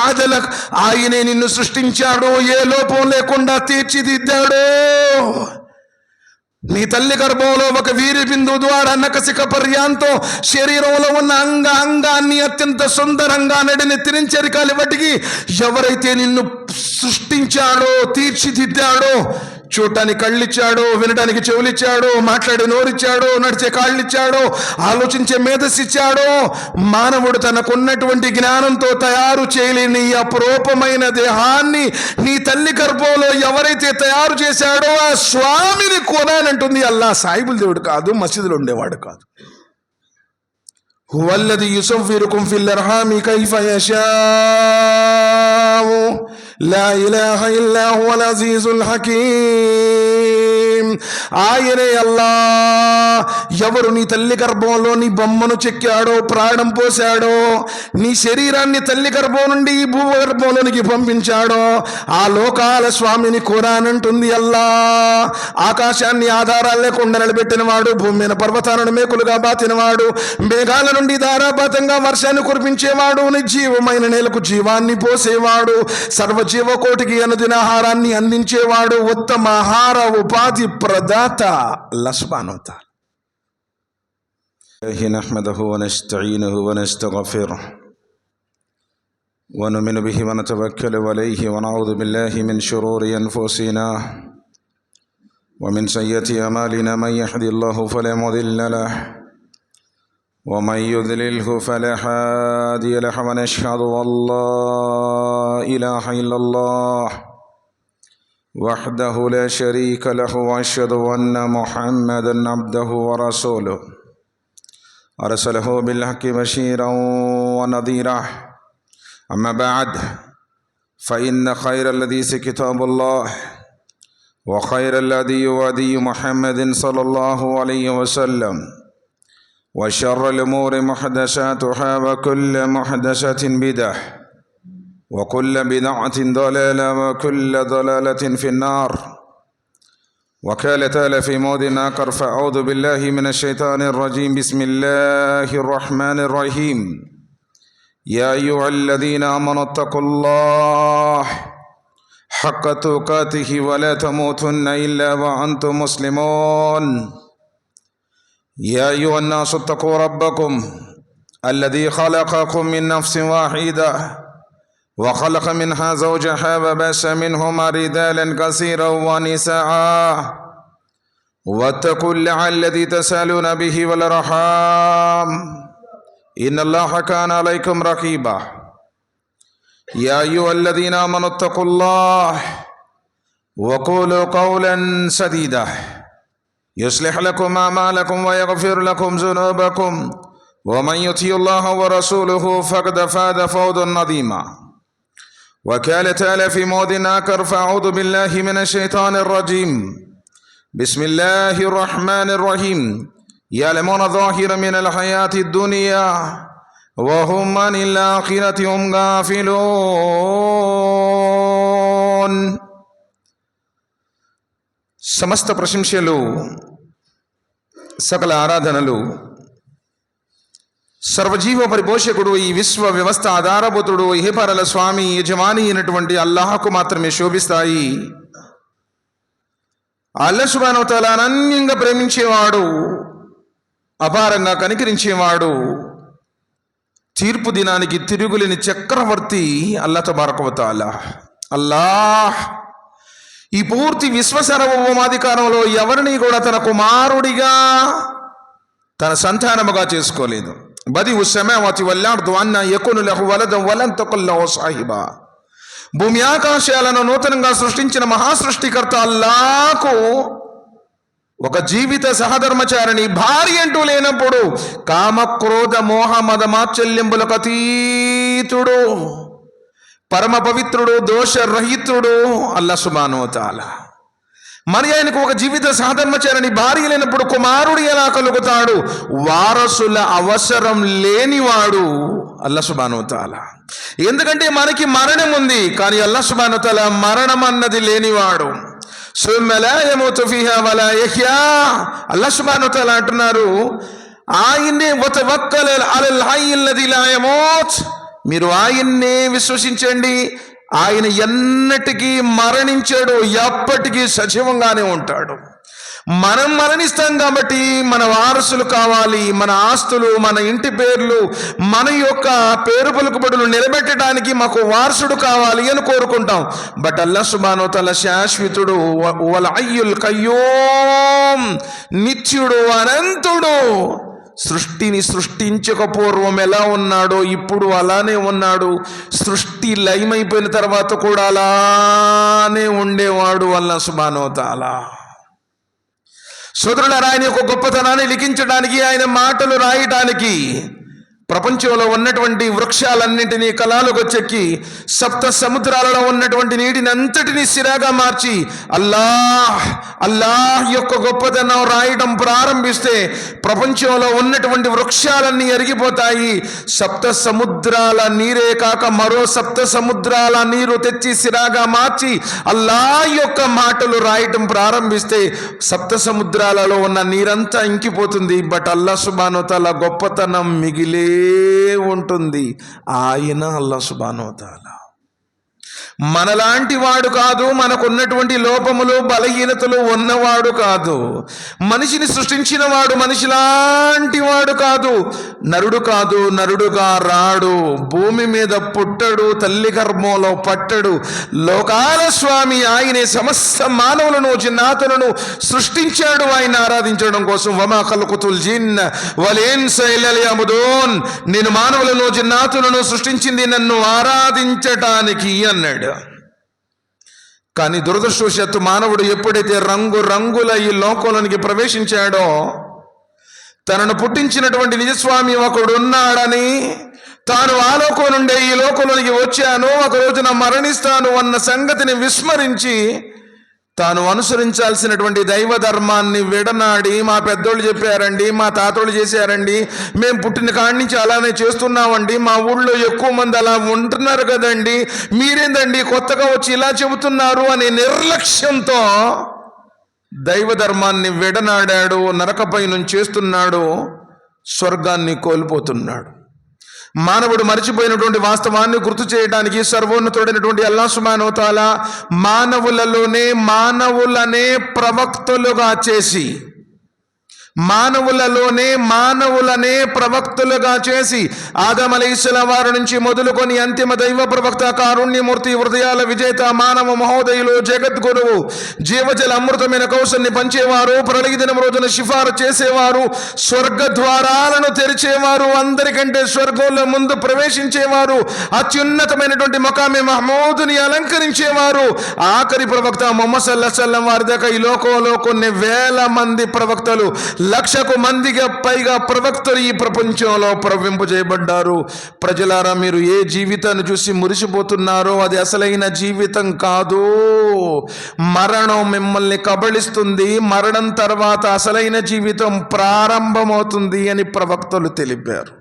అదలక్, ఆయనే నిన్ను సృష్టించాడు, ఏ లోపం లేకుండా తీర్చిదిద్దాడు. నీ తల్లి గర్భంలో ఒక వీరి బిందు ద్వారా నకసిక పర్యాంతం శరీరంలో ఉన్న అంగాన్ని అత్యంత సుందరంగా నడినెత్తిరించరికాలి వాటికి ఎవరైతే నిన్ను సృష్టించాడో, తీర్చిదిద్దాడో, చూడటానికి కళ్ళిచ్చాడో, వినడానికి చెవులిచ్చాడో, మాట్లాడే నోరిచ్చాడో, నడిచే కాళ్ళిచ్చాడో, ఆలోచించే మేధస్సిచ్చాడో, మానవుడు తనకున్నటువంటి జ్ఞానంతో తయారు చేయలేని అపురూపమైన దేహాన్ని నీ తల్లి గర్భంలో ఎవరైతే తయారు చేశాడో ఆ స్వామిని కొనానంటుంది అల్లా. సాయిబుల్ దేవుడు కాదు, మసీదులో ఉండేవాడు కాదు. హువల్లది యుసవ్విరుకుం ఫిల్ అర్హామి కైఫ యషాఉ లా ఇలాహ ఇల్లా హువల్ అజీజుల్ హకీమ్. ఆయనే అల్లా. ఎవరు నీ తల్లి గర్భంలో నీ బొమ్మను చెక్కాడో, ప్రాణం పోశాడో, నీ శరీరాన్ని తల్లి గర్భం నుండి ఈ భూగర్భంలోనికి పంపించాడో ఆ లోకాల స్వామిని కోరానంటుంది అల్లా. ఆకాశాన్ని ఆధారాలు లేకుండా నిలబెట్టినవాడు, భూమి మీద పర్వతాలను మేకులుగా బాతినవాడు, మేఘాల నుండి ధారాపాతంగా వర్షాన్ని కురిపించేవాడు, నిర్జీవమైన నేలకు జీవాన్ని పోసేవాడు, సర్వజీవకోటికి అనుదినాహారాన్ని అందించేవాడు, ఉత్తమ ఆహార ఉపాధి ప్రదాత అల్లాహ్ సుబ్హానహు వ తఆలా. నహ్మదుహు వ నస్తഈనుహు వ నస్తగ్ఫిరుహు వ నుమిను బిహి వ నతవక్కలు అలైహి వ నఊదు బిల్లాహి మిన్ షురూరి అన్ఫుసినా వ మిన్ సయ్యిఆతి అమాలినా మన్ యహ్దిల్లాహు ఫలా ముదిల్ల లహు ومن يضلله فلا هادي له ونشهد أن لا إله إلا الله وحده لا شريك له وأشهد أن محمدا عبده ورسوله أرسله بالحق بشيرا ونذيرا أما بعد فإن خير الحديث كتاب الله وخير الهدي هدي محمد صلى الله عليه وسلم وشر الأمور محدثاتها وكل محدثة بدعة وكل بدعة ضلالة وكل ضلالة في النار. وقال تعالى في موضع آخر فأعوذ بالله من الشيطان الرجيم بسم الله الرحمن الرحيم يا أيها الذين آمنوا اتقوا الله حق تقاته ولا تموتن إلا وأنتم مسلمون. يا أيها الناس اتقوا ربكم الذي خلقكم من نفس واحدة وخلق منها زوجها وبث منهما رجالا كثيرا ونساء واتقوا الله الذي تسألون به والأرحام إن الله كان عليكم رقيبا. يا أيها الذين آمنوا اتقوا الله وقولوا قولا سديدا يصلح لكم أعمالكم ويغفر لكم ذنوبكم ومن يطع الله ورسوله فقد فاز فوزا عظيما. وقال تعالى في موضع آخر فأعوذ بالله من الشيطان الرجيم بسم الله الرحمن الرحيم يعلمون ظاهرا من الحياة الدنيا وهم عن الآخرة هم غافلون. సమస్త ప్రశంసలు సకల ఆరాధనలు సర్వజీవ పరిపోషకుడు, ఈ విశ్వ వ్యవస్థ ఆధారభూతుడు, ఇహపరల స్వామి యజమాని అయినటువంటి అల్లాహకు మాత్రమే శోభిస్తాయి. అల్లాహ్ సుబ్హానహు వ తఆలా అనన్యంగా ప్రేమించేవాడు, అపారంగా కనికరించేవాడు, తీర్పు దినానికి తిరుగులేని చక్రవర్తి అల్లాహ్ తబారక వ తఆలా. అల్లాహ్ ఈ పూర్తి విశ్వ సార్వభౌమాధికారంలో ఎవరిని కూడా తన కుమారుడిగా, తన సంతానముగా చేసుకోలేదు. బదిఉ సమావాతి వల్ అర్దు అన్నా యకును లహు వలదన్ వలం తకుల్ లహు సాహిబా. భూమి ఆకాశాలను నూతనంగా సృష్టించిన మహాసృష్టికర్త అల్లాహకు ఒక జీవిత సహధర్మచారిణి భార్య అంటూ లేనప్పుడు కామ క్రోధ మోహ మద మాత్సల్యంబులకు అతీతుడు, పరమ పవిత్రుడు, దోషరహితుడు అల్లాహ్ సుబ్హానహు వ తఆలా. మరి ఆయనకు ఒక జీవిత సహధర్మచారిణి భార్య లేనప్పుడు కుమారుడు ఎలా కలుగుతాడు? వారసుల అవసరం లేనివాడు అల్లాహ్ సుబ్హానహు వ తఆలా. ఎందుకంటే మనకి మరణం ఉంది, కానీ అల్లాహ్ సుబ్హానహు వ తఆలా మరణం అన్నది లేనివాడు. సుమ్మ లా యమూతు ఫీహా వలా యహ్యా. అల్లాహ్ సుబ్హానహు వ తఆలా అంటున్నారు, ఆయన్నే వతవక్కల్ అలల్ హయ్యిల్ లదీ లా యమూత్. మీరు ఆయన్నే విశ్వసించండి. ఆయన ఎన్నటికీ మరణించాడు, ఎప్పటికీ సజీవంగానే ఉంటాడు. మనం మరణిస్తాం కాబట్టి మన వారసులు కావాలి, మన ఆస్తులు, మన ఇంటి పేర్లు, మన యొక్క పేరు పలుకుబడులు నిలబెట్టడానికి మాకు వారసుడు కావాలి అని కోరుకుంటాం. బట్ అల్లాహ్ సుబ్హానహు వ తఆలా శాశ్వతుడు, వల్ హయ్యుల్ ఖయ్యూమ్, నిత్యుడు, అనంతుడు. సృష్టిని సృష్టించక పూర్వం ఎలా ఉన్నాడో ఇప్పుడు అలానే ఉన్నాడు. సృష్టి లయమైపోయిన తర్వాత కూడా అలానే ఉండేవాడు అల్లాహ్ సుబ్హానహు వ తఆలా. సోదరులారా, ఆయన యొక్క గొప్పతనాన్ని లిఖించడానికి, ఆయన మాటలు రాయటానికి ప్రపంచంలో ఉన్నటువంటి వృక్షాలన్నింటినీ కలాలకు చెక్కి సప్త సముద్రాలలో ఉన్నటువంటి నీటిని అంతటినీ సిరాగా మార్చి అల్లాహ్ యొక్క గొప్పతనం రాయడం ప్రారంభిస్తే ప్రపంచంలో ఉన్నటువంటి వృక్షాలన్నీ ఎరిగిపోతాయి. సప్త సముద్రాల నీరే కాక మరో సప్త సముద్రాల నీరు తెచ్చి సిరాగా మార్చి అల్లాహ్ యొక్క మాటలు రాయటం ప్రారంభిస్తే సప్త సముద్రాలలో ఉన్న నీరంతా ఇంకిపోతుంది. బట్ అల్లాహ్ సుబ్హానహు వ తఆలా గొప్పతనం మిగిలే ఉంటుంది. ఆయన అల్లాహ్ సుబ్హానహు వ తఆలా మనలాంటి వాడు కాదు, మనకున్నటువంటి లోపములు బలహీనతలు ఉన్నవాడు కాదు. మనిషిని సృష్టించిన వాడు మనిషిలాంటి వాడు కాదు, నరుడు కాదు, నరుడుగా రాడు, భూమి మీద పుట్టడు, తల్లి గర్భంలో పట్టడు. లోకాల స్వామి ఆయనే సమస్త మానవులను, జిన్నాతులను సృష్టించాడు ఆయన ఆరాధించడం కోసం. వమా ఖలఖతుల్ జిన్న వల్ ఇన్స ఇల్లా లియఅబుదూన్, నేను మానవులను, జిన్నాతులను సృష్టించింది నన్ను ఆరాధించటానికి అన్నాడు. కానీ దురదృష్టవశాత్తు మానవుడు ఎప్పుడైతే రంగుల ఈ లోకంలోనికి ప్రవేశించాడో, తనను పుట్టించినటువంటి నిజస్వామి ఒకడు ఉన్నాడని, తాను ఆ లోకం నుండే ఈ లోకంలోనికి వచ్చాను, ఒక రోజున మరణిస్తాను అన్న సంగతిని విస్మరించి తాను అనుసరించాల్సినటువంటి దైవ ధర్మాన్ని విడనాడి, మా పెద్దోళ్ళు చెప్పారండి, మా తాతోళ్ళు చేశారండి, మేము పుట్టిన కాడి నుంచి అలానే చేస్తున్నామండి, మా ఊళ్ళో ఎక్కువ మంది అలా ఉంటున్నారు కదండి, మీరేందండి కొత్తగా వచ్చి ఇలా చెబుతున్నారు అనే నిర్లక్ష్యంతో దైవ ధర్మాన్ని విడనాడాడు, నరకపై నుంచి చేస్తున్నాడు, స్వర్గాన్ని కోల్పోతున్నాడు. మానవుడు మరిచిపోయినటువంటి వాస్తవాన్ని గుర్తు చేయడానికి సర్వోన్నతుడైనటువంటి అల్లాహ్ సుబ్హానహు వ తఆలా మానవులనే ప్రవక్తలుగా చేసి ఆదం అలైహిస్సలాం వారి నుంచి మొదలుకొని అంతిమ దైవ ప్రవక్త, కారుణ్యమూర్తి, హృదయాల విజేత, మానవ మహోదయులు, జగద్గురువు, జీవజల అమృతమైన కౌశల్ని పంచేవారు, ప్రళయ దినం రోజున సిఫారు చేసేవారు, స్వర్గ ద్వారాలను తెరిచేవారు, అందరికంటే స్వర్గంలో ముందు ప్రవేశించేవారు, అత్యున్నతమైనటువంటి మకామే మహమూదుని అలంకరించేవారు, ఆఖరి ప్రవక్త ముహమ్మద్ సల్లల్లాహు అలైహి వసల్లం వారి దాకా ఈ లోకంలో కొన్ని వేల మంది ప్రవక్తలు, 1,00,000 మందికి పైగా ప్రవక్తలు ఈ ప్రపంచంలో ప్రవింపు చేయబడ్డారు. ప్రజలారా, మీరు ఏ జీవితాన్ని చూసి మురిసిపోతున్నారో అది అసలైన జీవితం కాదు. మరణం మిమ్మల్ని కబళిస్తుంది, మరణం తర్వాత అసలైన జీవితం ప్రారంభమవుతుంది అని ప్రవక్తలు తెలిపారు.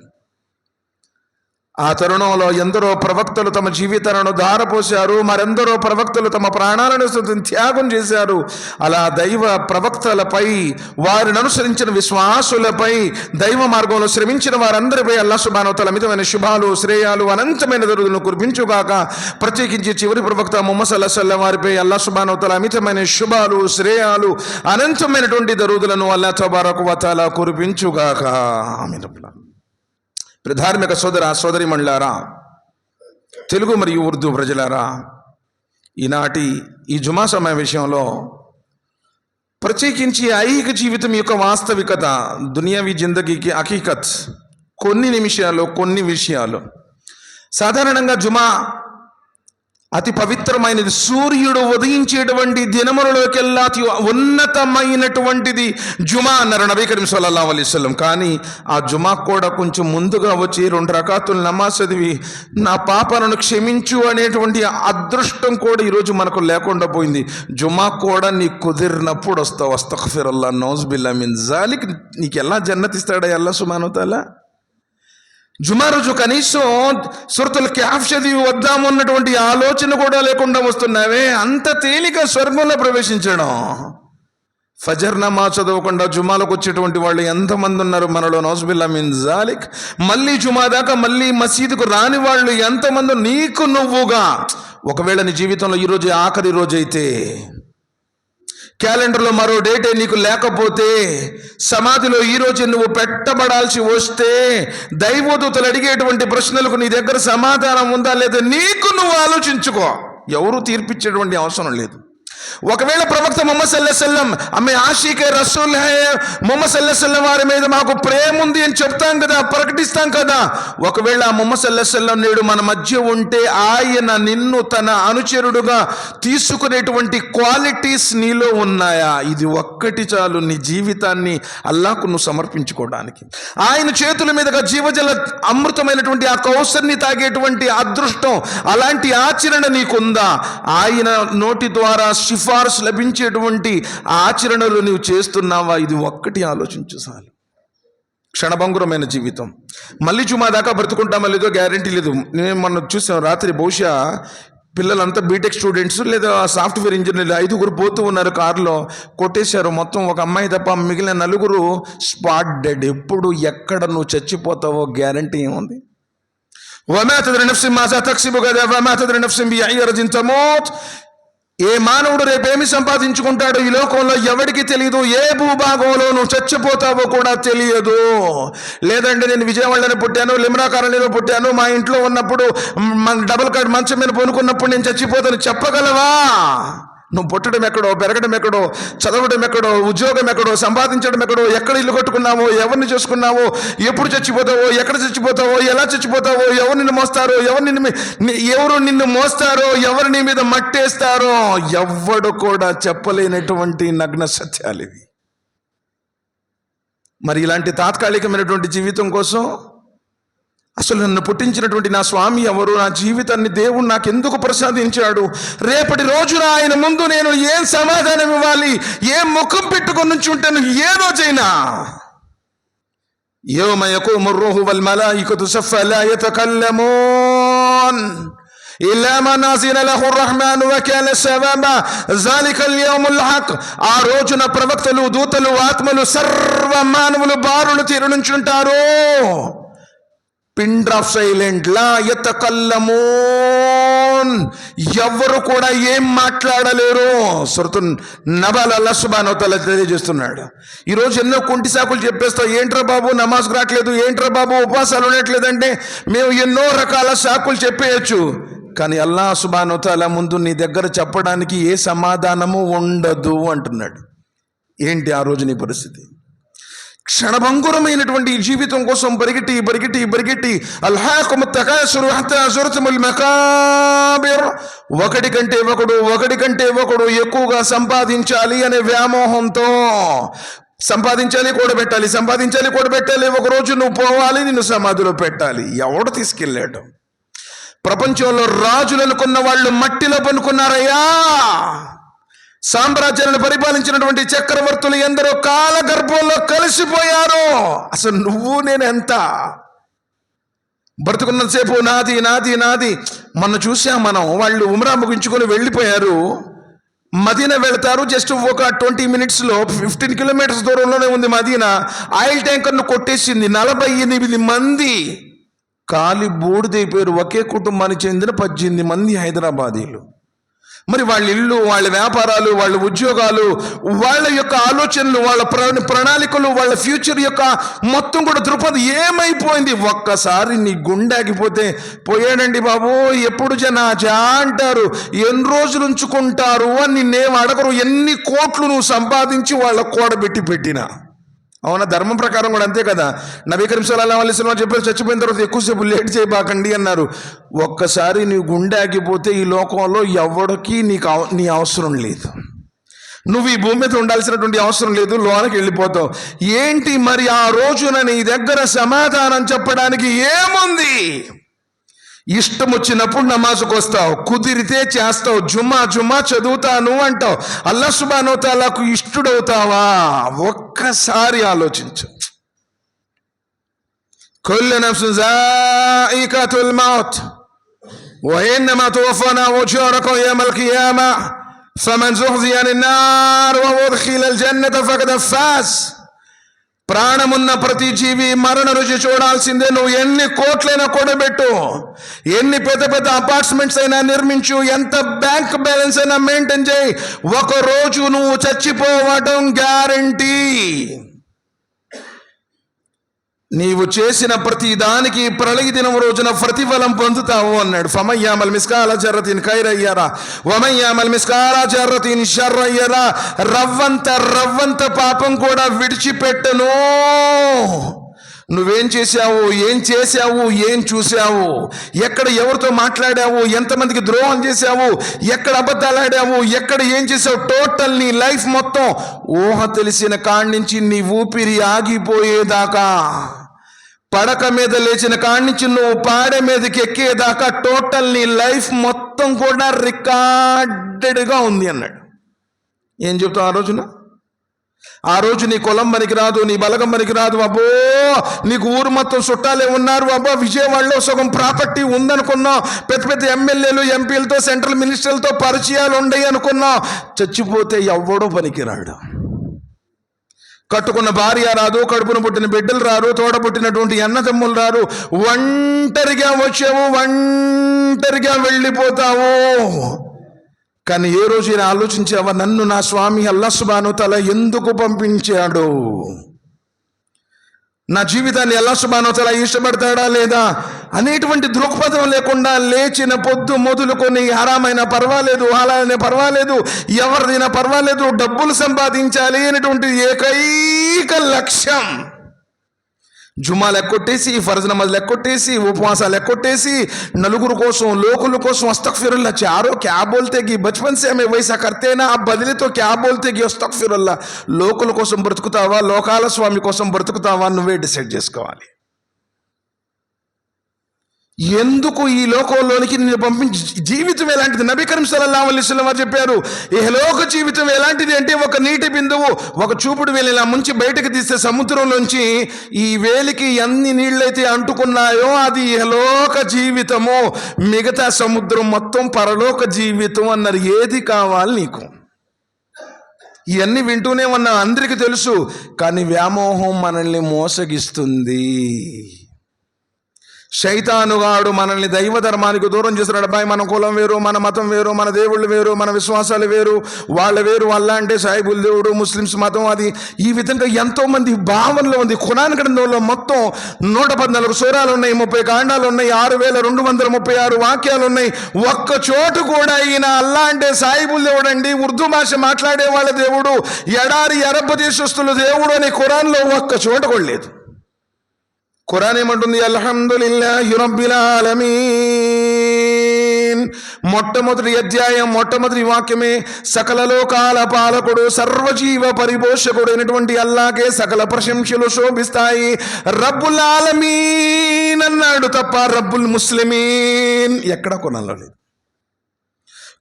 ఆ తరుణంలో ఎందరో ప్రవక్తలు తమ జీవితాలను ధారపోశారు, మరెందరో ప్రవక్తలు తమ ప్రాణాలను త్యాగం చేశారు. అలా దైవ ప్రవక్తలపై, వారిని అనుసరించిన విశ్వాసులపై, దైవ మార్గంలో శ్రమించిన వారందరిపై అల్లాహ్ సుబ్హానహు వ తఆలా అమితమైన శుభాలు, శ్రేయాలు, అనంతమైన దరుదులను కురిపించుగాక. ప్రత్యేకించి చివరి ప్రవక్త ముహమ్మద్ సల్లల్లాహు అలైహి వసల్లం వారిపై అల్లాహ్ సుబ్హానహు వ తఆలా అమితమైన శుభాలు, శ్రేయాలు, అనంతమైనటువంటి దరుదులను అల్లాహ్ తబారక వ తఆలా కురిపించుగాక. ఆమీన్. ధార్మిక సోదరిమణులారా, తెలుగు మరియు ఉర్దూ ప్రజలారా, ఈనాటి ఈ జుమా సమావేశంలో ప్రత్యేకించి ఐహిక జీవితం యొక్క వాస్తవికత, దునియావి జిందగీకి హకీకత్, కొన్ని విషయాలు. సాధారణంగా జుమా అతి పవిత్రమైనది. సూర్యుడు ఉదయించేటువంటి దినములలోకెల్లా అతి ఉన్నతమైనటువంటిది జుమా అన్నారు నబీ కరీం సల్లల్లాహు అలైహి వసల్లం. కానీ ఆ జుమా కూడా కొంచెం ముందుగా వచ్చి 2 రకాతులు నమాజ్ చదివి నా పాపాలను క్షమించు అనేటువంటి అదృష్టం కూడా ఈరోజు మనకు లేకుండా పోయింది. జుమా కూడా నీకు కుదిరినప్పుడు వస్తావు. అస్తగ్ఫిరుల్లాహ్, నౌజ్ బిల్లా మిన్ జాలిక్. నీకు ఎలా జన్నత్ ఇస్తాడా అల్లాహ్ సుబ్హానహు వ తఆలా? జుమా రోజు కనీసం సూరతుల్ కహఫ్ చదివి వద్దామన్నటువంటి ఆలోచన కూడా లేకుండా వస్తున్నావే, అంత తేలిక స్వర్గంలో ప్రవేశించడం. ఫజర్ నమాజ్ చదవకుండా జుమాలకు వచ్చేటువంటి వాళ్ళు ఎంతమంది ఉన్నారు మనలో? నౌజుబిల్లా మిన్ జాలిక్. మళ్ళీ జుమా దాకా మళ్ళీ మసీదుకు రాని వాళ్ళు ఎంతమంది? నీకు నువ్వుగా ఒకవేళ నీ జీవితంలో ఈరోజు ఆఖరి రోజైతే, క్యాలెండర్లో మరో డేటే నీకు లేకపోతే, సమాధిలో ఈరోజు నువ్వు పెట్టబడాల్సి వస్తే, దైవదూతలు అడిగేటువంటి ప్రశ్నలకు నీ దగ్గర సమాధానం ఉందా లేదా నీకు నువ్వు ఆలోచించుకో. ఎవరు తీర్పిచ్చేటువంటి అవసరం లేదు. ఒకవేళ ప్రవక్త ముహమ్మద్ సల్లల్లాహు అలైహి వసల్లం అమ్మే ఆషికే రసూల్ హై, ముహమ్మద్ సల్లల్లాహు అలైహి వసల్లం వారి మీద మాకు ప్రేమ ఉంది అని చెప్తాం కదా, ప్రకటిస్తాం కదా. ఒకవేళ ముహమ్మద్ సల్లల్లాహు అలైహి వసల్లం నేడు మన మధ్య ఉంటే ఆయన నిన్ను తన అనుచరుడుగా తీసుకునేటువంటి క్వాలిటీస్ నీలో ఉన్నాయా? ఇది ఒక్కటి చాలు నీ జీవితాన్ని అల్లాహ్కు నువ్వు సమర్పించుకోవడానికి. ఆయన చేతుల మీదుగా జీవజల అమృతమైనటువంటి ఆ కౌసర్ని తాగేటువంటి అదృష్టం, అలాంటి ఆచరణ నీకుందా? ఆయన నోటి ద్వారా సిఫార్సు లభించేటువంటి ఆచరణలు నీవు చేస్తున్నావా? ఇది ఒక్కటి ఆలోచించు చాలు. క్షణభంగురమైన జీవితం. మళ్ళీ జుమా దాకా బ్రతుకుంటామా లేదో గ్యారంటీ లేదు. నేను మొన్న చూసాం రాత్రి, బహుశా పిల్లలంతా బీటెక్ స్టూడెంట్స్ లేదా సాఫ్ట్వేర్ ఇంజనీర్లు 5 పోతూ ఉన్నారు, కారులో కొట్టేశారు మొత్తం. ఒక అమ్మాయి తప్ప మిగిలిన 4 స్పాట్ డెడ్. ఎప్పుడు ఎక్కడ నువ్వు చచ్చిపోతావో గ్యారంటీ ఏముంది? వమా తద్రీ నఫ్సున్ మాజా తక్సిబు గదా వమా తద్రీ నఫ్సున్ బిఅయ్యి అర్దిన్ తమూత్. ఏ మానవుడు రేపేమి సంపాదించుకుంటాడో ఈ లోకంలో ఎవరికి తెలియదు. ఏ భూభాగంలో నువ్వు చచ్చిపోతావో కూడా తెలియదు. లేదంటే నేను విజయవాడలో పుట్టాను, లిమ్రా కాలనీలో పుట్టాను, మా ఇంట్లో ఉన్నప్పుడు డబుల్ కార్డ్ మంచం మీద పొనుకున్నప్పుడు నేను చచ్చిపోతాను చెప్పగలవా? నువ్వు పుట్టడం ఎక్కడో, పెరగడం ఎక్కడో, చదవడం ఎక్కడో, ఉద్యోగం ఎక్కడో, సంపాదించడం ఎక్కడో, ఎక్కడ ఇల్లు కట్టుకున్నావో, ఎవరిని చేసుకున్నావో, ఎప్పుడు చచ్చిపోతావో, ఎక్కడ చచ్చిపోతావో, ఎలా చచ్చిపోతావో, ఎవరు నిన్ను మోస్తారో, ఎవరు నిన్ను మోస్తారో, ఎవరు నీ మీద మట్టేస్తారో ఎవ్వడు కూడా చెప్పలేనటువంటి నగ్న సత్యాలు ఇవి. మరి ఇలాంటి తాత్కాలికమైనటువంటి జీవితం కోసం అసలు నన్ను పుట్టించినటువంటి నా స్వామి ఎవరు? నా జీవితాన్ని దేవుడు నాకు ఎందుకు ప్రసాదించాడు? రేపటి రోజున ఆయన ముందు నేను ఏం సమాధానం ఇవ్వాలి? ఏం ముఖం పెట్టుకొని నుంచి ఉంటాను ఏ రోజైనా? యౌమ యకూము రూహు వల్ మలాయికతు సఫ్ఫా లా యతకల్లమూన్ ఇల్లా మన్ అజిన లహు రహ్మాను వకాన సవాబా జాలికల్ యౌముల్ హక్. ఆ రోజున ప్రవక్తలు, దూతలు, ఆత్మలు, సర్వ మానవులు బారులు తీరునుంచుంటారు. పిన్ డ్రాప్ సైలెంట్, లా యతకల్లమూన్. ఎవరు కూడా ఏం మాట్లాడలేరు. సూరతున్ నబాల్ అల్లాహ్ సుబ్హానహు వ తఆలా తెలియజేస్తున్నాడు. ఈరోజు ఎన్నో కుంటి సాకులు చెప్పేస్తావు. ఏంట్రా బాబు నమాజ్కి రావట్లేదు, ఏంట్రా బాబు ఉపవాసాలు ఉండట్లేదంటే మేము ఎన్నో రకాల సాకులు చెప్పేయచ్చు. కానీ అల్లాహ్ సుబ్హానహు వ తఆలా ముందు నీ దగ్గర చెప్పడానికి ఏ సమాధానము ఉండదు అంటున్నాడు. ఏంటి ఆ రోజు నీ పరిస్థితి? క్షణభంగురమైనటువంటి జీవితం కోసం పరిగెట్టి అల్హాకుముత్ తకాసురు హత్తా జుర్తుముల్ మకాబిర్. ఒకటి కంటే ఒకడు ఎక్కువగా సంపాదించాలి అనే వ్యామోహంతో సంపాదించాలి, కూడబెట్టాలి. ఒక రోజు నువ్వు పోవాలి, నిన్ను సమాధిలో పెట్టాలి. ఎవడు తీసుకెళ్ళాడు? ప్రపంచంలో రాజులను కొన్న వాళ్ళు మట్టిలో పనుకున్నారయ్యా. సామ్రాజ్యాలను పరిపాలించినటువంటి చక్రవర్తులు ఎందరో కాలగర్భంలో కలిసిపోయారు. అసలు నువ్వు నేను ఎంత బ్రతుకున్నంతసేపు నాది. మొన్న చూసాం మనం, వాళ్ళు ఉమ్రా ముగించుకొని వెళ్ళిపోయారు, మదీనా వెళ్తారు. జస్ట్ ఒక 20 minutesలో 15 kilometers దూరంలోనే ఉంది మదీనా. ఆయిల్ ట్యాంకర్ను కొట్టేసింది. 48 మంది కాలి బూడిదైపోయారు. ఒకే కుటుంబానికి చెందిన 18 మంది హైదరాబాదీలు. మరి వాళ్ళ ఇల్లు, వాళ్ళ వ్యాపారాలు, వాళ్ళ ఉద్యోగాలు, వాళ్ళ యొక్క ఆలోచనలు, వాళ్ళ ప్రణాళికలు, వాళ్ళ ఫ్యూచర్ యొక్క మొత్తం కూడా దృక్పథం ఏమైపోయింది? ఒక్కసారి నీ గుండెగిపోతే పోయాడండి బాబు, ఎప్పుడు జనాజా అంటారు, ఎన్ని రోజులు ఉంచుకుంటారు అని నిన్నేం అడగరు. ఎన్ని కోట్లు నువ్వు సంపాదించి వాళ్ళ కూడబెట్టి పెట్టినా. అవునా? ధర్మం ప్రకారం కూడా అంతే కదా. నబీ కరీం సల్లల్లాహు అలైహి వసల్లం చెప్పారు, చచ్చిపోయిన తర్వాత ఎక్కువసేపు లేట్ చేయబాకండి అన్నారు. ఒక్కసారి నీ గుండె ఆగిపోతే ఈ లోకంలో ఎవడికి నీ అవసరం లేదు. నువ్వు ఈ భూమి మీద ఉండాల్సినటువంటి అవసరం లేదు, లోనకి వెళ్ళిపోతావు. ఏంటి మరి ఆ రోజున నీ దగ్గర సమాధానం చెప్పడానికి ఏముంది? ఇష్టం వచ్చినప్పుడు నమాజుకు వస్తావు, కుదిరితే చేస్తావు, జుమ్మా చదువుతాను అంటావు. అల్లాహ్ సుబ్హానహు వ తఆలాకు ఇష్టడవుతావా? ఒక్కసారి ఆలోచించు. కుల్లు నఫ్సిన్ జాయికతుల్ మౌత్ వ ఇన్నమా తువఫౌనా ఉజూరకుమ్ యౌమల్ ఖియామా فمن زحزح عن النار وأدخل الجنة فقد فاز. ప్రాణమున్న ప్రతి జీవి మరణ రుచి చూడాల్సిందే. నువ్వు ఎన్ని కోట్లైనా కూడబెట్టు, ఎన్ని పెద్ద పెద్ద అపార్ట్మెంట్స్ అయినా నిర్మించు, ఎంత బ్యాంక్ బ్యాలెన్స్ అయినా మెయింటైన్ చేయి, ఒక రోజు నువ్వు చచ్చిపోవడం గ్యారంటీ. నీవు చేసిన ప్రతి దానికి ప్రళయ దినం రోజున ప్రతిఫలం పొందుతావు అన్నాడు. ఫమయ్యామల్ మిస్కాల జర్రతిన్ ఖైరయ్యరా వమయ్యామల్ మిస్కాల జర్రతిన్ షర్రయ్యరా. రవ్వంత పాపం కూడా విడిచిపెట్టను. నువ్వేం చేశావు, ఏం చేశావు, ఏం చూశావు, ఎక్కడ ఎవరితో మాట్లాడావు, ఎంతమందికి ద్రోహం చేశావు, ఎక్కడ అబద్ధాలు ఆడావు, ఎక్కడ ఏం చేసావు, టోటల్ నీ లైఫ్ మొత్తం ఊహ తెలిసిన కాడి నుంచి నీ ఊపిరి ఆగిపోయేదాకా, పడక మీద లేచిన కాడి నుంచి నువ్వు పాడే మీదకి ఎక్కేదాకా టోటల్ నీ లైఫ్ మొత్తం కూడా రికార్డెడ్గా ఉంది అన్నాడు. ఏం చెప్తావు ఆ రోజున? ఆ రోజు నీ కులం పనికి రాదు, నీ బలగం పనికి రాదు. అబ్బో నీకు ఊరు మొత్తం చుట్టాలే ఉన్నారు, అబ్బో విజయవాడలో సగం ప్రాపర్టీ ఉందనుకున్నావు, పెద్ద పెద్ద ఎమ్మెల్యేలు ఎంపీలతో సెంట్రల్ మినిస్టర్లతో పరిచయాలు ఉండయి అనుకున్నావు. చచ్చిపోతే ఎవ్వడో పనికిరాడు. కట్టుకున్న భార్య రాదు, కడుపున పుట్టిన బిడ్డలు రారు, తోడ పుట్టినటువంటి అన్నదమ్ములు రారు. ఒంటరిగా వచ్చావు, ఒంటరిగా వెళ్ళిపోతావు. కానీ ఏ రోజు ఆలోచించావా, నన్ను నా స్వామి అల్లాహ్ సుబ్హానహు వ తఆలా ఎందుకు పంపించాడు, నా జీవితాన్ని అల్లాహ్ సుబ్హానహు వ తఆలా ఇష్టపడతాడా లేదా అనేటువంటి దృక్పథం లేకుండా లేచిన పొద్దు మొదలుకొని హరామైనా పర్వాలేదు, హలాలైనా పర్వాలేదు, ఎవరిదైనా పర్వాలేదు, డబ్బులు సంపాదించాలి అనేటువంటి ఏకైక లక్ష్యం. జుమ్మా లెక్కొట్టేసి, ఫర్జ్ నమాజ్ లెక్కొట్టేసి, ఉపవాసాలు లెక్కొట్టేసి, నలుగురు కోసం, లోకుల కోసం అస్తగ్ఫిరుల్లాహ్. చారో క్యా బోల్తే కి బచ్పన్ సే హమే వైసా కర్తేనా, ఆ బదిలీతో క్యా బోల్తే కి అస్తగ్ఫిరుల్లాహ్. లోకుల కోసం బ్రతుకుతావా, లోకాల స్వామి కోసం బ్రతుకుతావా, నువ్వే డిసైడ్ చేసుకోవాలి. ఎందుకు ఈ లోకంలోనికి నిన్ను పంపించి, జీవితం ఎలాంటిది? నబీ కరీం సల్లల్లాహు అలైహి వసల్లం వారు చెప్పారు, ఇహలోక జీవితం ఎలాంటిది అంటే ఒక నీటి బిందువు, ఒక చూపుడు వేలు ఇలా ముంచి బయటకు తీస్తే సముద్రంలోంచి ఈ వేలికి ఎన్ని నీళ్ళైతే అంటుకున్నాయో అది ఇహలోక జీవితము, మిగతా సముద్రం మొత్తం పరలోక జీవితం అన్నారు. ఏది కావాలి నీకు? ఇవన్నీ వింటూనే ఉన్నా, అందరికీ తెలుసు. కానీ వ్యామోహం మనల్ని మోసగిస్తుంది. శైతానుగాడు మనల్ని దైవ ధర్మానికి దూరం చేస్తున్నాడు. అబ్బాయి మన కులం వేరు, మన మతం వేరు, మన దేవుళ్ళు వేరు, మన విశ్వాసాలు వేరు, వాళ్ళ వేరు. అల్లా అంటే సాయిబుల్ దేవుడు, ముస్లిమ్స్ మతం అది. ఈ విధంగా ఎంతోమంది భావనలో ఉంది. ఖురాన్ గ్రంథంలో మొత్తం 114 సూరాలు ఉన్నాయి, 30 కాండాలు ఉన్నాయి, 6236 వాక్యాలు ఉన్నాయి. ఒక్క చోటు కూడా ఈయన అల్లా అంటే సాయిబుల్ దేవుడు అండి, ఉర్దూ భాష మాట్లాడే వాళ్ళ దేవుడు, ఎడారి అరబ్ దేశస్తుల దేవుడు అని ఖురాన్లో ఒక్క చోట కూడా లేదు. ఖురాన్ ఏమంటుంది? అల్హమ్దులిల్లాహి రబ్బిల్ ఆలమీన్. మొట్టమొదటి అధ్యాయం, మొట్టమొదటి వాక్యమే సకల లోకాల పాలకుడు, సర్వజీవ పరిపోషకుడు అయినటువంటి అల్లాకే సకల ప్రశంసలు శోభిస్తాయి. రబ్బుల్ ఆలమీన్ అన్నాడు తప్ప రబ్బుల్ ముస్లిమీన్ ఎక్కడ కొనాలో లేదు.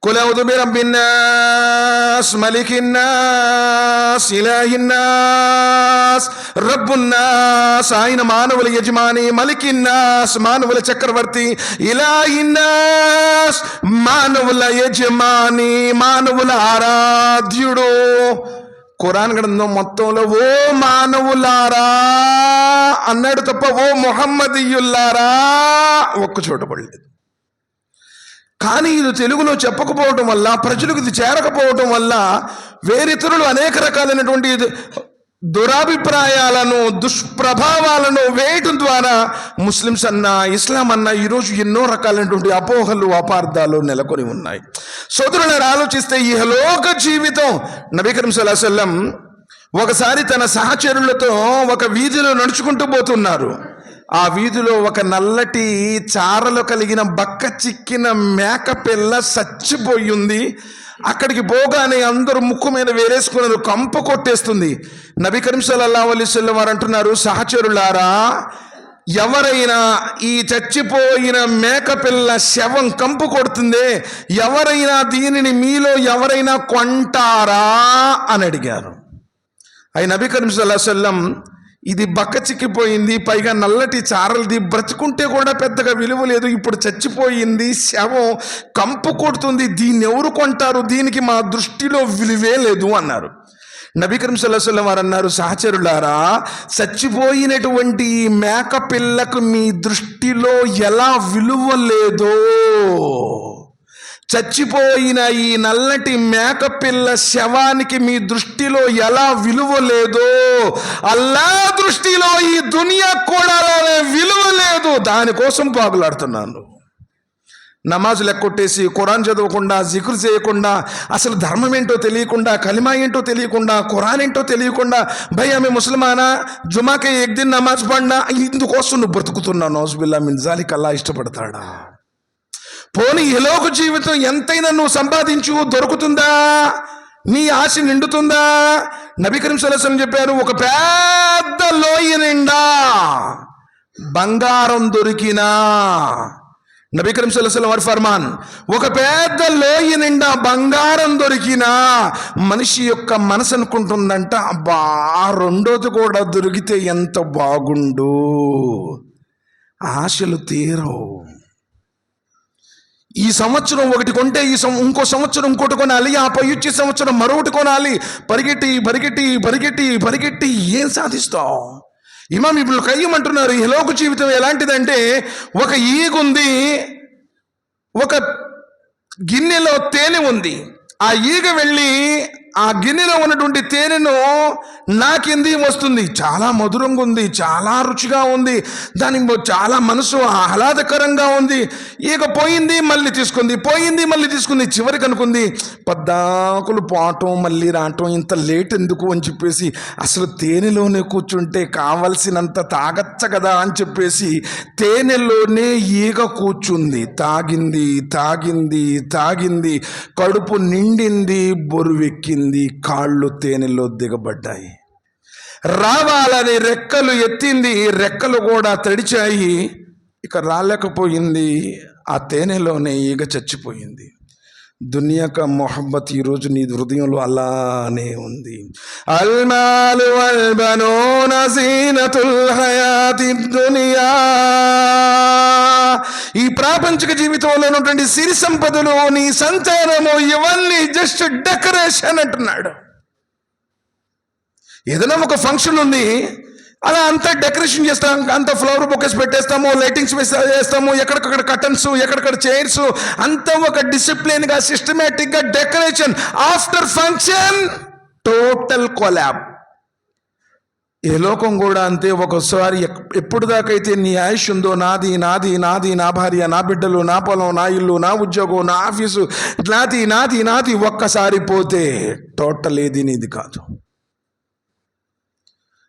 కుల్ అఊదు బిరబ్బిన్నాస్, మలికిన్నాస్, ఇలాహిన్నాస్, రబ్బున్నాస్. ఆయన మానవుల యజమాని, మలికిన్నాస్ మానవుల చక్రవర్తి, ఇలాహిన్నాస్ మానవుల యజమాని, మానవుల ఆరాధ్యుడు. ఖురాన్ గ్రంథం మొత్తంలో ఓ మానవులారా అన్నాడు తప్ప ఓ ముహమ్మదీయుల్లారా ఒక్క చోట పడలేదు. కానీ ఇది తెలుగులో చెప్పకపోవటం వల్ల, ప్రజలకు ఇది చేరకపోవటం వల్ల వేరితరులు అనేక రకాలైనటువంటి దురాభిప్రాయాలను, దుష్ప్రభావాలను వేయటం ద్వారా ముస్లిమ్స్ అన్నా, ఇస్లాం అన్నా ఈరోజు ఎన్నో రకాలైనటువంటి అపోహలు, అపార్థాలు నెలకొని ఉన్నాయి. సోదరులను ఆలోచిస్తే ఇహలోక జీవితం, నబీ కరీం సల్లల్లాహు అలైహి వసల్లం ఒకసారి తన సహచరులతో ఒక వీధిలో నడుచుకుంటూ పోతున్నారు. ఆ వీధిలో ఒక నల్లటి చారలు కలిగిన బక్క చిక్కిన మేక పిల్ల చచ్చిపోయింది. అక్కడికి పోగానే అందరూ ముక్కు మీద వేరేసుకున్నారు, కంపు కొట్టేస్తుంది. నబీ కరీం సల్లల్లాహు అలైహి వసల్లం వారు అంటున్నారు, సహచరులారా, ఎవరైనా ఈ చచ్చిపోయిన మేక పిల్ల శవం కంపు కొడుతుందే, ఎవరైనా దీనిని మీలో ఎవరైనా కొంటారా అని అడిగారు. అయి నబీ కరీం సల్లల్లాహు అలైహి వసల్లం ఇది బక్కచిక్కిపోయింది, పైగా నల్లటి చారలది, బ్రతుకుంటే కూడా పెద్దగా విలువ లేదు, ఇప్పుడు చచ్చిపోయింది, శవం కంపు కొడుతుంది, దీన్ని ఎవరు కొంటారు, దీనికి మా దృష్టిలో విలువే లేదు అన్నారు. నబీ కరీం సల్లల్లాహు అలైహి వసల్లం వారు అన్నారు, సహచరులారా, చచ్చిపోయినటువంటి ఈ మేక పిల్లకు మీ దృష్టిలో ఎలా విలువ లేదో, చచ్చిపోయిన ఈ నల్లటి మేకపిల్ల శవానికి మీ దృష్టిలో ఎలా విలువ లేదో, అల్లా దృష్టిలో ఈ దునియా కూడా విలువ లేదు. దానికోసం పాగులాడుతున్నాను. నమాజు లెక్కొట్టేసి, ఖురాన్ చదవకుండా, జిక్రు చేయకుండా, అసలు ధర్మం ఏంటో తెలియకుండా, కలిమా ఏంటో తెలియకుండా, ఖురాన్ ఏంటో తెలియకుండా, భయ్ ఆమె ముసల్మానా, జుమాకే ఎక్ దిన్ నమాజ్ పడినా, ఇందుకోసం నువ్వు బ్రతుకుతున్నావు. నౌజుబిల్లా మిన్ జాలిక్. అల్లా ఇష్టపడతాడా? పోనీ ఇహలోక జీవితం ఎంతైనా నువ్వు సంపాదించు, దొరుకుతుందా? నీ ఆశ నిండుతుందా? నబీ కరీం సల్లల్లాహు అలైహి వసల్లం చెప్పారు, ఒక పెద్ద లోయ నిండా బంగారం దొరికినా, నబీ కరీం సల్లల్లాహు అలైహి వసల్లం వారి ఫర్మాన్, ఒక పెద్ద లోయ నిండా బంగారం దొరికినా మనిషి యొక్క మనసు అనుకుంటుందంట, అబ్బా రెండోది కూడా దొరికితే ఎంత బాగుండు. ఆశలు తీరవు. ఈ సంవత్సరం ఒకటి కొంటే ఇంకో సంవత్సరం ఇంకోటి కొనాలి, ఆ పై వచ్చే సంవత్సరం మరొకటి కొనాలి. పరిగెట్టి పరిగెట్టి పరిగెట్టి పరిగెట్టి ఏం సాధిస్తావు? ఇమాం ఇబ్నుల్ ఖయ్యిమ్ అంటున్నారు, ఇహలోక జీవితం ఎలాంటిదంటే, ఒక ఈగుంది, ఒక గిన్నెలో తేనె ఉంది. ఆ ఈగ వెళ్ళి ఆ గిన్నెలో ఉన్నటువంటి తేనెను నాకింది వస్తుంది, చాలా మధురంగా ఉంది, చాలా రుచిగా ఉంది, దాని చాలా మనసు ఆహ్లాదకరంగా ఉంది. ఈగ పోయింది, మళ్ళీ తీసుకుంది, పోయింది, మళ్ళీ తీసుకుంది. చివరికి అనుకుంది, పద్దాకులు పోవటం మళ్ళీ రావటం, ఇంత లేట్ ఎందుకు అని చెప్పేసి, అసలు తేనెలోనే కూర్చుంటే కావలసినంత తాగచ్చ కదా అని చెప్పేసి తేనెలోనే ఈగ కూర్చుంది. తాగింది తాగింది తాగింది, కడుపు నిండింది, బొరువెక్కింది, కాళ్ళు తేనెలో దిగబడ్డాయి. రావాలని రెక్కలు ఎత్తింది, రెక్కలు కూడా తడిచాయి, ఇక రాలేకపోయింది. ఆ తేనెలోనే ఈగ చచ్చిపోయింది. దునియాక మొహబ్బత్ ఈరోజు నీ హృదయంలో అలానే ఉంది. అల్మాలు వల్ బనూన జీనతుల్ హయాతి దునియా. ఈ ప్రాపంచిక జీవితంలో ఉన్నటువంటి సిరి సంపదలు, నీ సంతానము, ఇవన్నీ జస్ట్ డెకరేషన్ అంటున్నాడు. ఏదైనా ఒక ఫంక్షన్ ఉంది, అలా అంతా డెకరేషన్ చేస్తాం, అంత ఫ్లవర్ బొకేస్ పెట్టేస్తాము, లైటింగ్స్ వేస్తాము, ఎక్కడికక్కడ కర్టన్స్, ఎక్కడికక్కడ చైర్స్, అంతా ఒక డిసిప్లిన్గా సిస్టమేటిక్గా decoration. After function total collab. ఏ లోకం కూడా అంతే. ఒకసారి ఎప్పుడు దాకైతే నీ ఆయుష్ ఉందో, నాది నాది నాది, నా భార్య, నా బిడ్డలు, నా పొలం, నా ఇల్లు, నా ఉద్యోగం, నా ఆఫీసు, నాది నాది నాది, ఒక్కసారి పోతే టోటల్ ఏది నీది కాదు.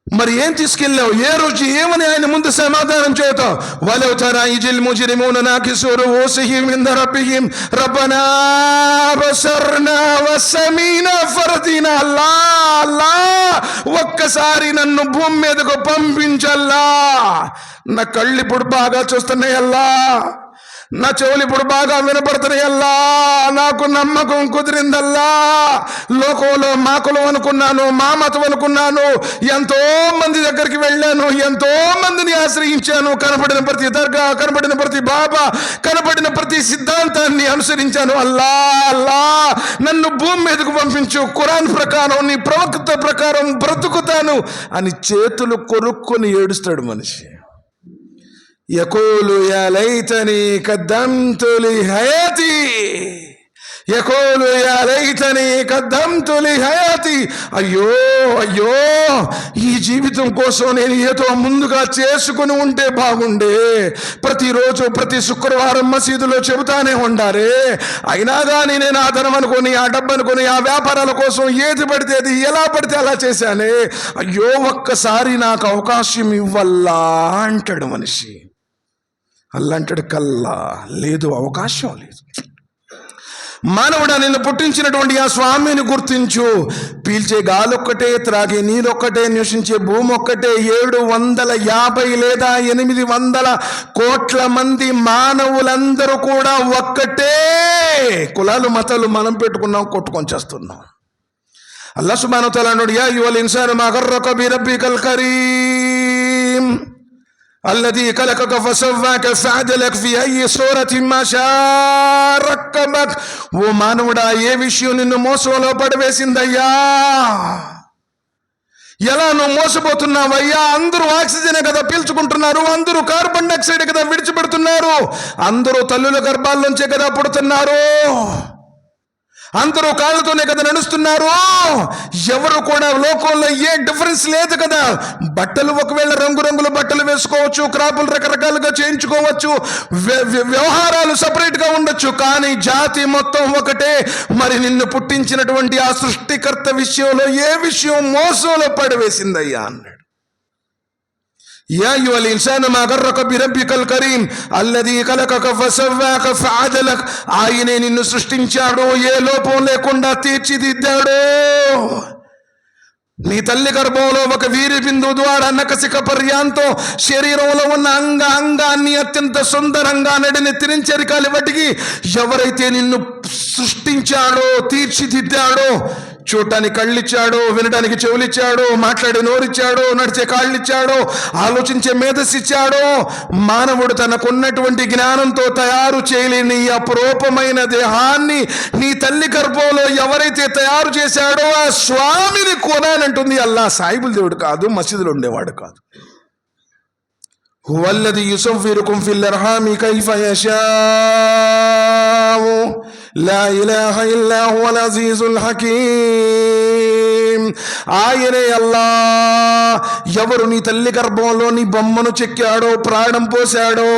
మరి ఏం తీసుకెళ్ళావు? ఏ రోజు ఏమని ఆయన ముందు సమాధానం చేస్తావు? వలౌ తరా ఇజిల్ ముజ్రిమూన నాకిసు రూసిహిం ఇంద రబ్బిహిం రబ్బనా బసర్నా వసమీనా ఫర్దినా. అల్లా అల్లా, ఒక్కసారి నన్ను భూమి మీదకు పంపించల్లా. నా కళ్ళు ఇప్పుడు బాగా చూస్తున్నాయల్లా, నా చెవులు ఇప్పుడు బాగా వినపడుతున్నాయల్లా, నాకు నమ్మకం కుదిరిందల్లా. లోకంలో మా కులం అనుకున్నాను, మా మతం అనుకున్నాను, ఎంతో మంది దగ్గరికి వెళ్ళాను, ఎంతో మందిని ఆశ్రయించాను, కనపడిన ప్రతి దర్గా, కనపడిన ప్రతి బాబా, కనపడిన ప్రతి సిద్ధాంతాన్ని అనుసరించాను. అల్లా అల్లా, నన్ను భూమి మీదకు పంపించు, ఖురాన్ ప్రకారం, నీ ప్రవక్త ప్రకారం బ్రతుకుతాను అని చేతులు కొరుక్కొని ఏడుస్తాడు మనిషి. యకూలు యా లైతనీ కద్దమ్తు లి హయాతి, యకూలు యా లైతనీ కద్దమ్తు లి హయాతి. అయ్యో అయ్యో, ఈ జీవితం కోసం నేను ఏదో ముందుగా చేసుకుని ఉంటే బాగుండే. ప్రతిరోజు ప్రతి శుక్రవారం మసీదులో చెబుతానే ఉండారే, అయినా కానీ నేను ఆ ధనం అనుకొని, ఆ డబ్బు అనుకొని, ఆ వ్యాపారాల కోసం ఏది పడితే అది, ఎలా పడితే అలా చేశానే. అయ్యో, ఒక్కసారి నాకు అవకాశం ఇవ్వల్లా అంటాడు మనిషి. అల్లంటాడు, కల్లా లేదు, అవకాశం లేదు. మానవుడా, నిన్ను పుట్టించినటువంటి ఆ స్వామిని గుర్తించు. పీల్చే గాలొక్కటే, త్రాగే నీరొక్కటే, నివసించే భూమి ఒక్కటే. 750 లేదా 800 కోట్ల మంది మానవులందరూ కూడా ఒక్కటే. కులాలు మతాలు మనం పెట్టుకున్నాం, కొట్టుకొని చేస్తున్నాం. అల్లాహ్ సుబ్హానహు వ తఆలా అన్నాడు, యా అయ్యుహల్ ఇన్సాను మా గర్రక బిరబ్బికల్ కరీం అల్లదీ ఖలకక ఫసవ్వాక ఫఅదలక ఫీ అయ్యి సూరతిన్ మా షా'a రక్కబక్. ఓ మానవుడా, ఏ విషయం నిన్ను మోసంలో పడవేసిందయ్యా? ఎలా నువ్వు మోసపోతున్నావయ్యా? అందరూ ఆక్సిజన్ కదా పీల్చుకుంటున్నారు, అందరూ కార్బన్ డైఆక్సైడ్ కదా విడిచిపెడుతున్నారు, అందరూ తల్లుల గర్భాల్లోంచే కదా పుడుతున్నారు, అందరూ కాళ్ళతోనే కదా నడుస్తున్నారు, ఎవరు కూడా లోకంలో ఏ డిఫరెన్స్ లేదు కదా. బట్టలు ఒకవేళ రంగురంగుల బట్టలు వేసుకోవచ్చు, క్రాపులు రకరకాలుగా చేయించుకోవచ్చు, వ్యవహారాలు సపరేట్గా ఉండొచ్చు, కానీ జాతి మొత్తం ఒకటే. మరి నిన్ను పుట్టించినటువంటి ఆ సృష్టికర్త విషయంలో ఏ విషయం మోసంలో పడివేసిందయ్యా అన్నాడు. యా అయ్యుహల్ ఇన్సాను మా గర్రక బిరబ్బికల్ కరీం అల్లదీ ఖలకక ఫసవ్వాక ఫఅదలక. ఆయనే నిన్ను సృష్టించాడు, ఏ లోపం లేకుండా తీర్చిదిద్దాడు. నీ తల్లి గర్భంలో ఒక వీరి బిందువు ద్వారా నకసిక పర్యాంతం శరీరంలో ఉన్న అంగాన్ని అత్యంత సుందరంగా నడినెత్తిరించరికాలి వాటికి ఎవరైతే నిన్ను సృష్టించాడో, తీర్చిదిద్దాడో, చూడటానికి కళ్ళిచ్చాడో, వినడానికి చెవులిచ్చాడో, మాట్లాడే నోరిచ్చాడో, నడిచే కాళ్ళిచ్చాడో, ఆలోచించే మేధస్సిచ్చాడో, మానవుడు తనకున్నటువంటి జ్ఞానంతో తయారు చేయలేని అపురూపమైన దేహాన్ని నీ తల్లి గర్భంలో ఎవరైతే తయారు చేశాడో ఆ స్వామిని కొనానంటుంది. అల్లాహ్ సాయిబుల్ దేవుడు కాదు, మసీదులో ఉండేవాడు కాదు. హువల్లదీ యుసవ్విరుకుం ఫిల్ అర్హామి కైఫ యషాఉ లా ఇలాహ ఇల్లా హువల్ అజీజుల్ హకీం. ఆయనే అల్లాహ్. ఎవరు నీ తల్లి గర్భంలో నీ బొమ్మను చెక్కాడో, ప్రాణం పోశాడో,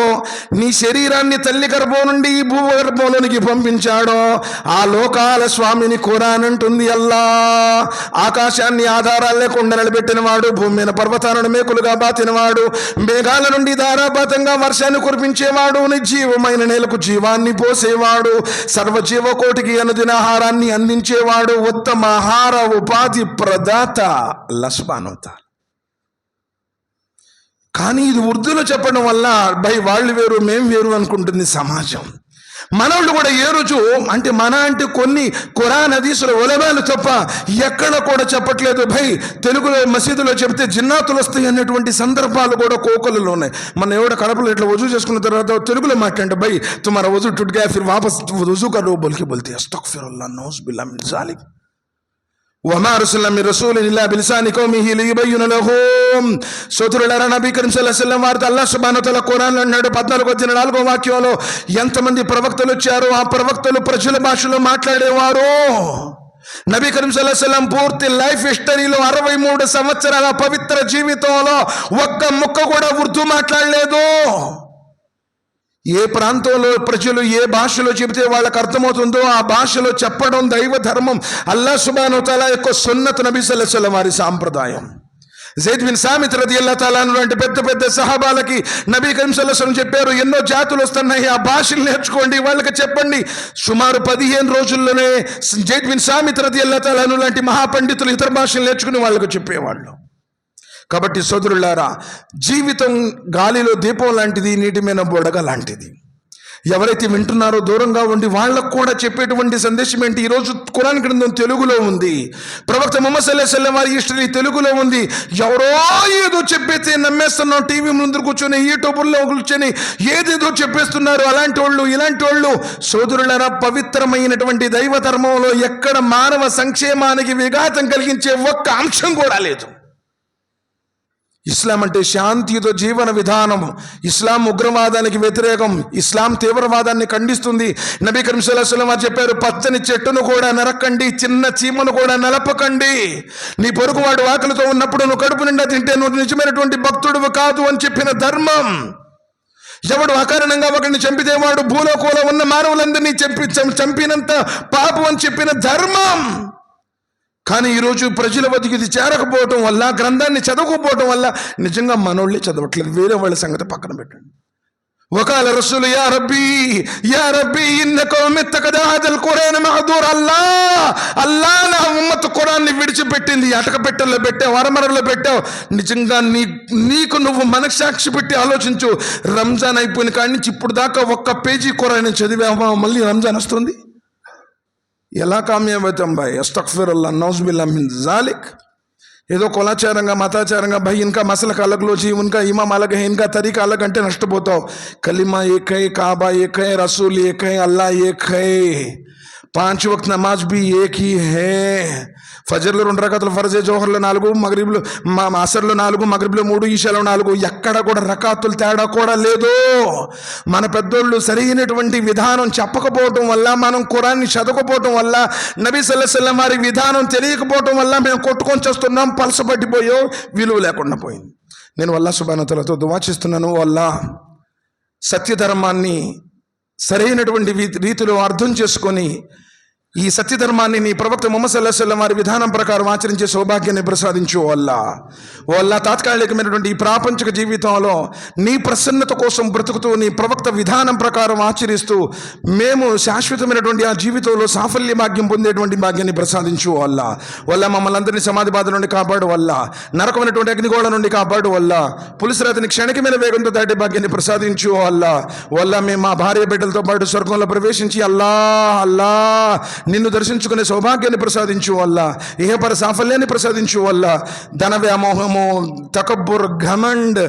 నీ శరీరాన్ని తల్లి గర్భం నుండి ఈ భూగర్భంలోనికి పంపించాడో ఆ లోకాల స్వామిని కోరానంటుంది అల్లాహ్. ఆకాశాన్ని ఆధారాలు లేకుండా నిలబెట్టిన వాడు, భూమి మీద పర్వతాలను మేకులుగా బాతినవాడు, మేఘాల నుండి ధారాపాతంగా వర్షాన్ని కురిపించేవాడు, నిర్జీవమైన నేలకు జీవాన్ని పోసేవాడు, సర్వజీవకోటికి అనుదినాహారాన్ని అందించేవాడు, ఉత్తమ ఆహార ఉపాధి ప్రదాత అల్లాహ్ సుబ్హానహు వ తఆలా. కానీ ఇది ఉర్దూలో చెప్పడం వల్ల వాళ్ళు వేరు మేం వేరు అనుకుంటుంది సమాజం. మనోళ్ళు కూడా ఏ రోజు అంటే కొన్ని ఖురాన్ హదీసుల ఉలమాలు తప్ప ఎక్కడ కూడా చెప్పట్లేదు. తెలుగులో మసీదులో చెప్తే జిన్నాతులు వస్తాయి అన్నటువంటి సందర్భాలు కూడా కోకలలో ఉన్నాయి. మన ఎవడ కడపలో ఇట్లా వజూ చేసుకున్న తర్వాత తెలుగులో మాట్లాడండి, తుమారా వజూ టూట్ గయా ఫిర్ వాపస్ వజూ కరో బోల్కే బోల్తే అస్తగ్ఫిరుల్లాహ్ నౌజ్ బిల్లాహ్ మిన్ జాలిక్ వమా అర్సల్నా మిన్ రసూలిన్ ఇల్లా బిలిసాని కౌమిహి లియుబయ్యిన లహుం. సోదరులారా, నబీ కరీం సల్లల్లాహు అలైహి వసల్లం వారితో అల్లాహ్ సుబ్హానహు వ తఆలా ఖురాన్లో అన్నాడు 14 వాక్యంలో ఎంతమంది ప్రవక్తలు వచ్చారో ఆ ప్రవక్తలు ప్రజల భాషలో మాట్లాడేవారు. నబీ కరీం సల్లల్లాహు అలైహి వసల్లం పూర్తి లైఫ్ హిస్టరీలో 63 సంవత్సరాల పవిత్ర జీవితంలో ఒక్క ముక్క కూడా ఉర్దూ మాట్లాడలేదు. ఏ ప్రాంతంలో ప్రజలు ఏ భాషలో చెబితే వాళ్ళకి అర్థమవుతుందో ఆ భాషలో చెప్పడం దైవ ధర్మం, అల్లాహ్ సుబ్హానహు వ తఆలా యొక్క సున్నత్, నబీ సల్లల్లాహు అలైహి వసల్లం వారి సాంప్రదాయం. జైద్ బిన్ సామిత్ రదియల్లాహు తఆలా అన్హు లాంటి పెద్ద పెద్ద సహాబాలకి నబీ కరీం సల్లల్లాహు అలైహి వసల్లం చెప్పారు, ఎన్నో జాతులు వస్తున్నాయి, ఆ భాషలు నేర్చుకోండి, వాళ్ళకి చెప్పండి. సుమారు 15 రోజుల్లోనే జైద్ బిన్ సామిత్ రదియల్లాహు తఆలా అన్హు లాంటి మహాపండితులు ఇతర భాషలు నేర్చుకుని వాళ్ళకు చెప్పేవాళ్ళు. కాబట్టి సోదరులారా, జీవితం గాలిలో దీపం లాంటిది, నీటి మీద బుడగ లాంటిది. ఎవరైతే వింటున్నారో దూరంగా ఉండి వాళ్ళకు కూడా చెప్పేటువంటి సందేశం ఏంటి? ఈరోజు ఖురాన్ గ్రంథం తెలుగులో ఉంది, ప్రవక్త ముహమ్మద్ సల్లల్లాహు అలైహి వసల్లం వారి హిస్టరీ తెలుగులో ఉంది. ఎవరో ఏదో చెప్పేస్తే నమ్మేస్తున్నాం, టీవీ ముందు కూర్చొని యూట్యూబ్లో కూర్చొని ఏదేదో చెప్పేస్తున్నారు. అలాంటి వాళ్ళు ఇలాంటి వాళ్ళు సోదరులారా, పవిత్రమైనటువంటి దైవ ధర్మంలో ఎక్కడ మానవ సంక్షేమానికి విఘాతం కలిగించే ఒక్క అంశం కూడా లేదు. ఇస్లాం అంటే శాంతియుత జీవన విధానం. ఇస్లాం ఉగ్రవాదానికి వ్యతిరేకం, ఇస్లాం తీవ్రవాదాన్ని ఖండిస్తుంది. నబీ కరీం సల్లల్లాహు అలైహి వసల్లం చెప్పారు, పచ్చని చెట్టును కూడా నరకండి, చిన్న చీమను కూడా నలపకండి. నీ పొరుగువాడు ఆకలితో ఉన్నప్పుడు నువ్వు కడుపు నిండా తింటే నువ్వు నిజమైనటువంటి భక్తుడు కాదు అని చెప్పిన ధర్మం. ఎవడు అకారణంగా ఒకరిని చంపితే వాడు భూలోకంలో ఉన్న మానవులందరినీ చంపినంత పాపం అని చెప్పిన ధర్మం. కానీ ఈరోజు ప్రజల వద్దకు ఇది చేరకపోవటం వల్ల, గ్రంథాన్ని చదవకపోవటం వల్ల నిజంగా మనోళ్ళే చదవట్లేదు, వేరే వాళ్ళ సంగతి పక్కన పెట్టండి. వకాల రసూలు యా రబ్బీ ఇన్న కౌమి ఇత్తఖదు హాదల్ ఖురాన మహదూర్. అల్లా నా ఉమ్మత్ ఖురాన్ని విడిచిపెట్టింది, అటక పెట్టెల్లో పెట్టావు, అరమరలో పెట్టావు. నిజంగా నీకు నువ్వు మనసాక్షి పెట్టి ఆలోచించు. రంజాన్ అయిపోయిన కాడి నుంచి ఇప్పుడు దాకా ఒక్క పేజీ ఖురాన్ చదివామా? మళ్ళీ రంజాన్ వస్తుంది. ఎలా కామ్యాబ్ అవుతాం భాయ్? అస్తగ్ఫిరుల్లాహ్, నౌజుబిల్లాహ్ మిన్ జాలిక్. ఏదో కులాచారంగా మతాచారంగా భాయ్ ఇన్కా మసలక్ అలగ్ లోచి ఉన్కా ఇమాం అలగ్ హై, ఇన్కా తరీకా అలగ్ అంటే నష్టపోతావు. కలిమా ఏక్ హై, కాబా ఏక్ హై, రసూల్ ఏక్ హై, అల్లాహ్ ఏక్ హై, 5 వక్త్ నమాజ్ भी एक ही है. ఫజర్లో 2 రకాతులు ఫర్జే, జోహర్లో 4, మగ్రిబ్లో అసర్లో 4, మగ్రిబ్లో 3, ఈషాలో 4. ఎక్కడ కూడా రకాతులు తేడా కూడా లేదు. మన పెద్దోళ్ళు సరైనటువంటి విధానం చెప్పకపోవటం వల్ల, మనం ఖురాన్ని చదవకపోవటం వల్ల, నబీ సల్లల్లాహు అలైహి వసల్లం వారి విధానం తెలియకపోవటం వల్ల మేము కొట్టుకొని చేస్తున్నాం. పలసపట్టిపోయో, విలువ లేకుండా పోయింది. నేను అల్లాహ్ సుబ్హానహు వ తఆలాతో దువా చేస్తున్నాను, అల్లాహ్ సత్యధర్మాన్ని సరైనటువంటి రీతిలో అర్థం చేసుకొని ఈ సత్యధర్మాన్ని నీ ప్రవక్త ముహమ్మద్ సల్లల్లాహు అలైహి వసల్లం వారి విధానం ప్రకారం ఆచరించే సౌభాగ్యాన్ని ప్రసాదించు అల్లా. తాత్కాలికమైనటువంటి ఈ ప్రాపంచిక జీవితంలో నీ ప్రసన్నత కోసం బ్రతుకుతూ నీ ప్రవక్త విధానం ప్రకారం ఆచరిస్తూ మేము శాశ్వతమైనటువంటి ఆ జీవితంలో సాఫల్య భాగ్యం పొందేటువంటి భాగ్యాన్ని ప్రసాదించు అల్లా. మమ్మల్ని అందరినీ సమాధి బాధ నుండి కాపాడు అల్లా, నరకమైనటువంటి అగ్నిగోళ నుండి కాపాడు అల్లా, పులిసిరాతిని క్షణికమైన వేగంతో దాటే భాగ్యాన్ని ప్రసాదించు అల్లా. మేము మా భార్య బిడ్డలతో పాటు స్వర్గంలో ప్రవేశించి అల్లా నిన్ను దర్శించుకునే సౌభాగ్యాన్ని ప్రసాదించు అల్లా. ఇహపర సాఫల్యాన్ని ప్రసాదించు అల్లా. ధన వ్యామోహము, తకబ్బుర్, ఘమండ్,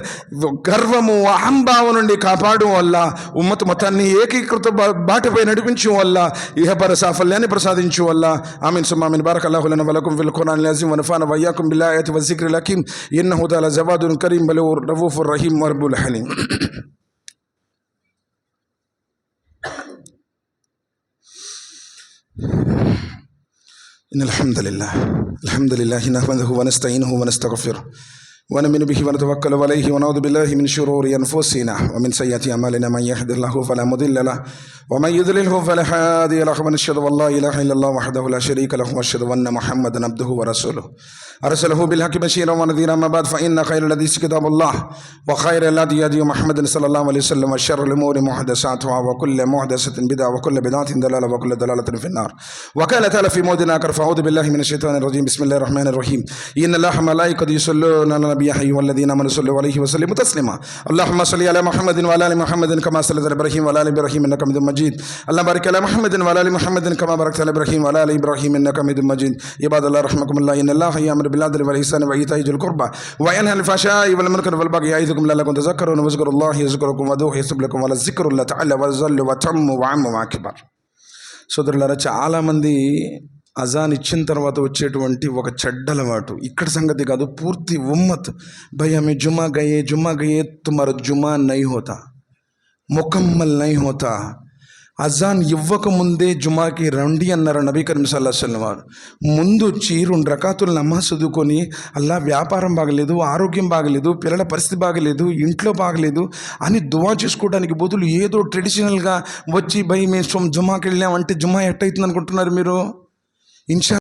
గర్వము, అహంభావం నుండి కాపాడు అల్లా. ఉమ్మత్ మొత్తాన్ని ఏకీకృత బాటపై నడిపించు అల్లా. ఇహపర సాఫల్యాన్ని ప్రసాదించు అల్లా. ఆమీన్ సుమ్మా ఆమీన్. బారకల్లాహు లనా వలకుం ఫిల్ ఖురానిల్ అజీమ్ వ నఫఅనా వ ఇయ్యాకుం బిల్ ఆయాతి వ జిక్రిల్ హకీమ్. ఇన్నహు తఆలా జవాదున్ కరీం బలూర్ రవూఫుర్ రహీం వరబుల్ హలీం. إن الحمد لله نحمده ونستعينه ونستغفره ونؤمن به ونتوكل عليه ونعوذ بالله من شرور أنفسنا ومن سيئات أعمالنا. من يهد الله فلا مضل له ومن يضلله فلا هادي له. ونشهد أن لا إله إلا الله وحده لا شريك له ونشهد أن محمدا عبده ورسوله أرسله بالحق بشيرا ونذيرا. أما بعد فإن خير الحديث كتاب الله وخير الهدي هدي محمد صلى الله عليه وسلم وشر الأمور محدثاتها وكل محدثة بدعة وكل بدعة ضلالة وكل ضلالة في النار. وقال تعالى في موضع آخر فأعوذ بالله من الشيطان الرجيم. بسم الله الرحمن الرحيم. إن الله وملائكته يصلون على النبي يا أيها الذين آمنوا صلوا عليه وسلموا تسليما. اللهم صل على محمد وعلى آل محمد كما صليت على إبراهيم وعلى آل إبراهيم إنك حميد مجيد. اللهم بارك على محمد وعلى آل محمد كما باركت على إبراهيم وعلى آل إبراهيم إنك حميد مجيد. عباد الله رحمكم الله. إن الله يأمر بالعدل والإحسان وإيتاء ذي القربى وينهى عن الفحشاء والمنكر والبغي يعظكم لعلكم تذكرون. واذكروا الله يذكركم وادعوه يستجب لكم ولذكر الله تعالى وصلوا وتموا وعموا أكبر. సోదరులారా, చాలామంది అజాన్ ఇచ్చిన తర్వాత వచ్చేటువంటి ఒక చెడ్డలవాటు, ఇక్కడ సంగతి కాదు, పూర్తి ఉమ్మత్ భయ్ హమే జుమా గయే తుమారా జుమా నహీ హోతా, ముకమ్మల్ నహీ హోతా. అజాన్ ఇవ్వకముందే జుమాకి రండి అన్నారు నబీ కరీం సల్లల్లాహు అలైహి వసల్లం వారు. ముందు వచ్చి 2 రకాతులు నమాజ్ చదువుకొని, అల్లా వ్యాపారం బాగలేదు, ఆరోగ్యం బాగలేదు, పిల్లల పరిస్థితి బాగలేదు, ఇంట్లో బాగలేదు అని దువా చేసుకోవడానికి బదులు ఏదో ట్రెడిషనల్గా వచ్చి భయ్ మేము జుమాకి వెళ్ళామంటే జుమా ఎట్టయితుంది అనుకుంటున్నారు మీరు? ఇన్షా